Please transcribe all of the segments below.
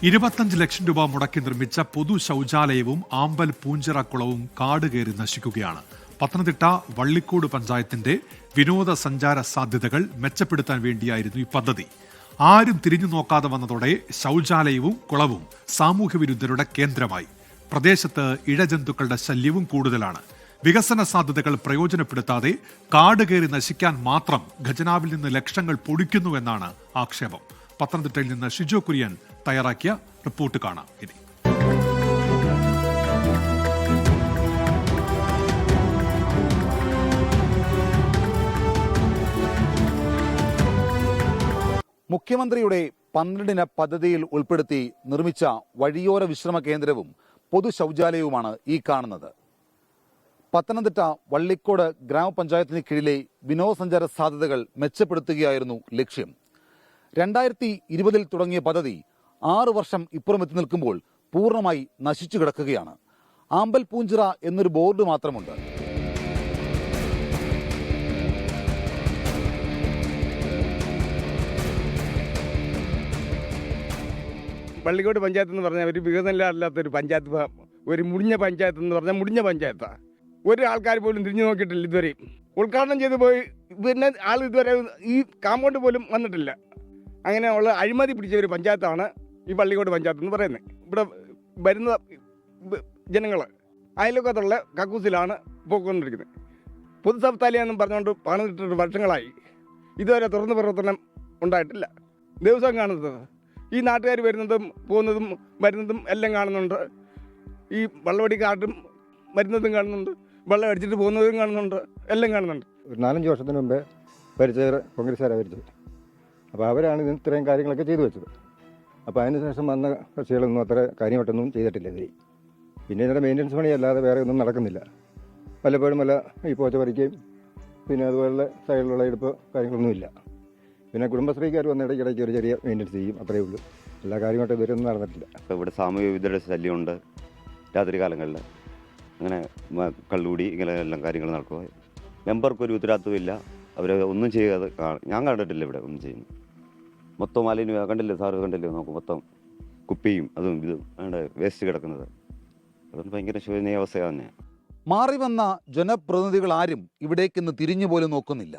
25 ലക്ഷം രൂപ മുടക്കി നിർമ്മിച്ച പൊതു ശൌചാലയവും ആമ്പൽ പൂഞ്ചിറ കുളവും കാടുകയറി നശിക്കുകയാണ്. പത്തനംതിട്ട വള്ളിക്കോട് പഞ്ചായത്തിന്റെ വിനോദസഞ്ചാര സാധ്യതകൾ മെച്ചപ്പെടുത്താൻ വേണ്ടിയായിരുന്നു ഈ പദ്ധതി. ആരും തിരിഞ്ഞു നോക്കാതെ വന്നതോടെ ശൌചാലയവും കുളവും സാമൂഹ്യ വിരുദ്ധരുടെ കേന്ദ്രമായി. പ്രദേശത്ത് ഇഴജന്തുക്കളുടെ ശല്യവും കൂടുതലാണ്. വികസന സാധ്യതകൾ പ്രയോജനപ്പെടുത്താതെ കാടുകയറി നശിക്കാൻ മാത്രം ഖജനാവിൽ നിന്ന് ലക്ഷങ്ങൾ പൊടിക്കുന്നുവെന്നാണ് ആക്ഷേപം. പത്തനംതിട്ടയിൽ നിന്ന് ഷിജോ കുര്യൻ തയ്യാറാക്കിയ റിപ്പോർട്ട് കാണാം. ഇനി മുഖ്യമന്ത്രിയുടെ 12 പദ്ധതിയിൽ ഉൾപ്പെടുത്തി നിർമ്മിച്ച വഴിയോര വിശ്രമ കേന്ദ്രവും പൊതു ശൌചാലയവുമാണ് ഈ കാണുന്നത്. പത്തനംതിട്ട വള്ളിക്കോട് ഗ്രാമപഞ്ചായത്തിന് കീഴിലെ വിനോദസഞ്ചാര സാധ്യതകൾ മെച്ചപ്പെടുത്തുകയായിരുന്നു ലക്ഷ്യം. 2020 തുടങ്ങിയ പദ്ധതി 6 വർഷം ഇപ്പുറം എത്തി നിൽക്കുമ്പോൾ പൂർണ്ണമായി നശിച്ചു കിടക്കുകയാണ്. ആമ്പൽ പൂഞ്ചിറ എന്നൊരു ബോർഡ് മാത്രമുണ്ട്. വള്ളിക്കോട് പഞ്ചായത്ത് എന്ന് പറഞ്ഞാൽ ഒരു വികസനമില്ലാത്തൊരു പഞ്ചായത്ത്, ഒരു മുടിഞ്ഞ പഞ്ചായത്ത് എന്ന് പറഞ്ഞാൽ മുടിഞ്ഞ പഞ്ചായത്താണ്. ഒരു ആൾക്കാർ പോലും തിരിഞ്ഞു നോക്കിയിട്ടില്ല ഇതുവരെയും. ഉദ്ഘാടനം ചെയ്തു പോയി പിന്നെ ആൾ ഇതുവരെ ഈ കാമ്പൗണ്ട് പോലും വന്നിട്ടില്ല. അങ്ങനെയുള്ള അഴിമതി പിടിച്ച ഒരു പഞ്ചായത്താണ് ഈ വള്ളിക്കോട് പഞ്ചായത്ത് എന്ന് പറയുന്നത്. ഇവിടെ വരുന്ന ജനങ്ങൾ അയൽവക്കത്തുള്ള കക്കൂസിലാണ് പോയിക്കൊണ്ടിരിക്കുന്നത്. പൊതു ശൗചാലയം പറഞ്ഞുകൊണ്ട് പണിതിട്ടിട്ട് വർഷങ്ങളായി. ഇതുവരെ തുറന്നു പ്രവർത്തനം ഉണ്ടായിട്ടില്ല. ദിവസം കാണുന്നത് ഈ നാട്ടുകാർ വരുന്നതും പോകുന്നതും വരുന്നതും എല്ലാം കാണുന്നുണ്ട്. ഈ വെള്ളമടി കാട്ടും വരുന്നതും കാണുന്നുണ്ട്, വെള്ളം അടിച്ചിട്ട് പോകുന്നതും കാണുന്നുണ്ട്, എല്ലാം കാണുന്നുണ്ട്. ഒരു 4-5 വർഷത്തിന് മുമ്പേ ഭരിച്ച കോൺഗ്രസ്സുകാരാണ് ഭരിച്ചത്. അപ്പോൾ അവരാണ് ഇതിന് ഇത്രയും കാര്യങ്ങളൊക്കെ ചെയ്തു വെച്ചത്. അപ്പോൾ അതിനുശേഷം വന്ന കക്ഷികളൊന്നും അത്ര കാര്യമായിട്ടൊന്നും ചെയ്തിട്ടില്ല. പിന്നെ ഇതിൻ്റെ മെയിൻ്റനൻസ് പണി അല്ലാതെ വേറെ ഒന്നും നടക്കുന്നില്ല. പലപ്പോഴും വല്ല ഈ പോച്ച പറിക്കുകയും പിന്നെ അതുപോലുള്ള സൈഡിലുള്ള എടുപ്പ് കാര്യങ്ങളൊന്നുമില്ല. പിന്നെ കുടുംബശ്രീക്കാർ വന്ന ഇടയ്ക്കിടയ്ക്ക് ഒരു ചെറിയ മെയിൻ്റനൻസ് ചെയ്യും, അത്രയേ ഉള്ളൂ. എല്ലാ കാര്യമായിട്ട് ഇതുവരെ ഒന്നും നടന്നിട്ടില്ല. ഇപ്പോൾ ഇവിടെ സാമൂഹ്യ വിരുദ്ധരുടെ ശല്യമുണ്ട്. രാത്രി കാലങ്ങളിൽ അങ്ങനെ കള്ളുകൂടി ഇങ്ങനെ എല്ലാം കാര്യങ്ങൾ നടക്കുക. മെമ്പർക്കൊരു ഉത്തരവാദിത്വമില്ല. അവർ ഒന്നും ചെയ്യാതെ ഞാൻ കണ്ടിട്ടില്ല ഇവിടെ ഒന്നും ചെയ്യുന്നു. മൊത്തം മാലിന്യം കണ്ടില്ലേ, സാറ് കണ്ടില്ലേ? നമുക്ക് മൊത്തം കുപ്പിയും അതും ഇതും വേണ്ട വേസ്റ്റ് കിടക്കുന്നത്. അതൊന്നും ഭയങ്കര ശോചനീയ അവസ്ഥ തന്നെയാണ്. മാറി വന്ന ജനപ്രതിനിധികൾ ആരും ഇവിടേക്കിന്ന് തിരിഞ്ഞു പോലും നോക്കുന്നില്ല.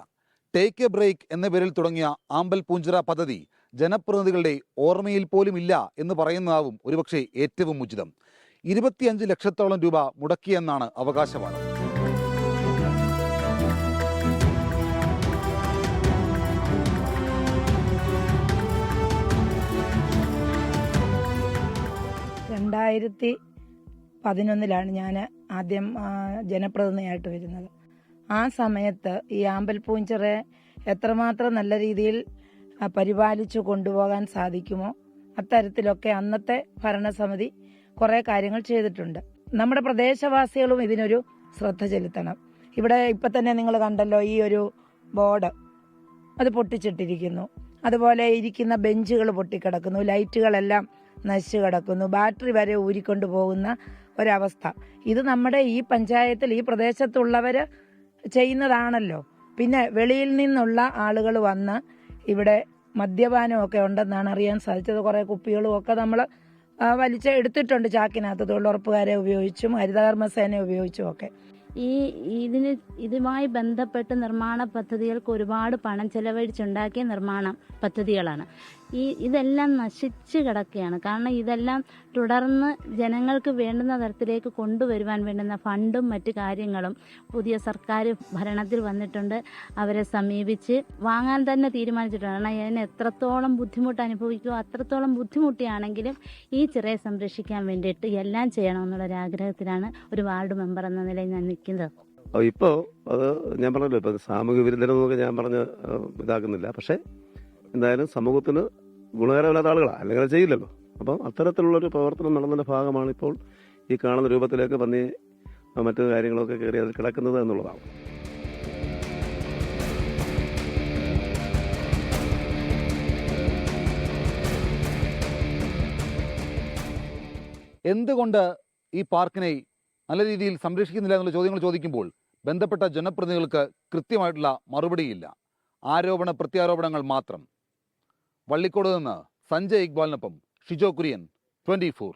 ടേക്ക് എ ബ്രേക്ക് എന്ന പേരിൽ തുടങ്ങിയ ആമ്പൽ പൂഞ്ചിറ പദ്ധതി ജനപ്രതിനിധികളുടെ ഓർമ്മയിൽ പോലും ഇല്ല എന്ന് പറയുന്നതാവും ഒരുപക്ഷെ ഏറ്റവും ഉചിതം. 25 ലക്ഷത്തോളം രൂപ മുടക്കിയെന്നാണ് അവകാശവാദം. രണ്ടായിരത്തി 2011 ഞാൻ ആദ്യം ജനപ്രതിനിധിയായിട്ട് വരുന്നത്. ആ സമയത്ത് ഈ ആമ്പൽ പൂഞ്ചിറയെ എത്രമാത്രം നല്ല രീതിയിൽ പരിപാലിച്ചു കൊണ്ടുപോകാൻ സാധിക്കുമോ അത്തരത്തിലൊക്കെ അന്നത്തെ ഭരണസമിതി കുറേ കാര്യങ്ങൾ ചെയ്തിട്ടുണ്ട്. നമ്മുടെ പ്രദേശവാസികളും ഇതിനൊരു ശ്രദ്ധ ചെലുത്തണം. ഇവിടെ ഇപ്പം തന്നെ നിങ്ങൾ കണ്ടല്ലോ, ഈ ഒരു ബോർഡ് അത് പൊട്ടിച്ചിട്ടിരിക്കുന്നു. അതുപോലെ ഇരിക്കുന്ന ബെഞ്ചുകൾ പൊട്ടിക്കിടക്കുന്നു, ലൈറ്റുകളെല്ലാം നശിച്ചു കിടക്കുന്നു, ബാറ്ററി വരെ ഊരിക്കൊണ്ടു പോകുന്ന ഒരവസ്ഥ. ഇത് നമ്മുടെ ഈ പഞ്ചായത്തിൽ ഈ പ്രദേശത്തുള്ളവർ ചെയ്യുന്നതാണല്ലോ. പിന്നെ വെളിയിൽ നിന്നുള്ള ആളുകൾ വന്ന് ഇവിടെ മദ്യപാനമൊക്കെ ഉണ്ടെന്നാണ് അറിയാൻ സാധിച്ചത്. കുറേ കുപ്പികളും ഒക്കെ നമ്മൾ വലിച്ച് എടുത്തിട്ടുണ്ട് ചാക്കിനകത്ത്, തൊഴിലുറപ്പുകാരെ ഉപയോഗിച്ചും ഹരിതകർമ്മസേനയെ ഉപയോഗിച്ചും ഒക്കെ. ഇതുമായി ബന്ധപ്പെട്ട് നിർമ്മാണ പദ്ധതികൾക്ക് ഒരുപാട് പണം ചെലവഴിച്ചുണ്ടാക്കിയ നിർമ്മാണ പദ്ധതികളാണ്. ഇതെല്ലാം നശിച്ച് കിടക്കുകയാണ്. കാരണം ഇതെല്ലാം തുടർന്ന് ജനങ്ങൾക്ക് വേണ്ടുന്ന തരത്തിലേക്ക് കൊണ്ടുവരുവാൻ വേണ്ടുന്ന ഫണ്ടും മറ്റു കാര്യങ്ങളും പുതിയ സർക്കാർ ഭരണത്തിൽ വന്നിട്ടുണ്ട്. അവരെ സമീപിച്ച് വാങ്ങാൻ തന്നെ തീരുമാനിച്ചിട്ടുണ്ട്. കാരണം അതിന് എത്രത്തോളം ബുദ്ധിമുട്ട് അനുഭവിക്കുമോ അത്രത്തോളം ബുദ്ധിമുട്ടിയാണെങ്കിലും ഈ ചിറയെ സംരക്ഷിക്കാൻ വേണ്ടിയിട്ട് എല്ലാം ചെയ്യണമെന്നുള്ളൊരാഗ്രഹത്തിലാണ് ഒരു വാർഡ് മെമ്പർ എന്ന നിലയിൽ ഞാൻ നിൽക്കുന്നത്. ഇപ്പോൾ അത് ഞാൻ പറഞ്ഞല്ലോ, ഇപ്പം സാമൂഹിക വിരുദ്ധരെന്നൊക്കെ ഞാൻ പറഞ്ഞ് ഇതാക്കുന്നില്ല. പക്ഷേ എന്തായാലും സമൂഹത്തിന് ഗുണകരമില്ലാത്ത ആളുകളാണ്, അല്ലെങ്കിൽ അത് ചെയ്യില്ലല്ലോ. അപ്പം അത്തരത്തിലുള്ളൊരു പ്രവർത്തനം നടന്നതിൻ്റെ ഭാഗമാണ് ഇപ്പോൾ ഈ കാണുന്ന രൂപത്തിലേക്ക് പന്നി മറ്റു കാര്യങ്ങളൊക്കെ കയറി അതിൽ കിടക്കുന്നത് എന്നുള്ളതാണ്. എന്തുകൊണ്ട് ഈ പാർക്കിനെ നല്ല രീതിയിൽ സംരക്ഷിക്കുന്നില്ല എന്നുള്ള ചോദ്യങ്ങൾ ചോദിക്കുമ്പോൾ ബന്ധപ്പെട്ട ജനപ്രതിനിധികൾക്ക് കൃത്യമായിട്ടുള്ള മറുപടിയില്ല. ആരോപണ പ്രത്യാരോപണങ്ങൾ മാത്രം. വള്ളിക്കോട് നിന്ന് സഞ്ജയ് ഇക്ബാലിനൊപ്പം ഷിജോ കുര്യൻ, 24.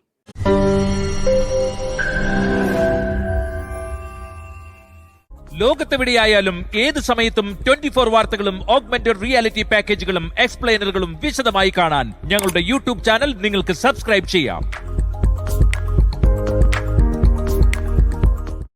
ലോകത്തെവിടെയായാലും ഏത് സമയത്തും 24 വാർത്തകളും ഓഗ്മെന്റഡ് റിയാലിറ്റി പാക്കേജുകളും എക്സ്പ്ലെയിനറുകളും വിശദമായി കാണാൻ ഞങ്ങളുടെ യൂട്യൂബ് ചാനൽ നിങ്ങൾക്ക് സബ്സ്ക്രൈബ് ചെയ്യാം.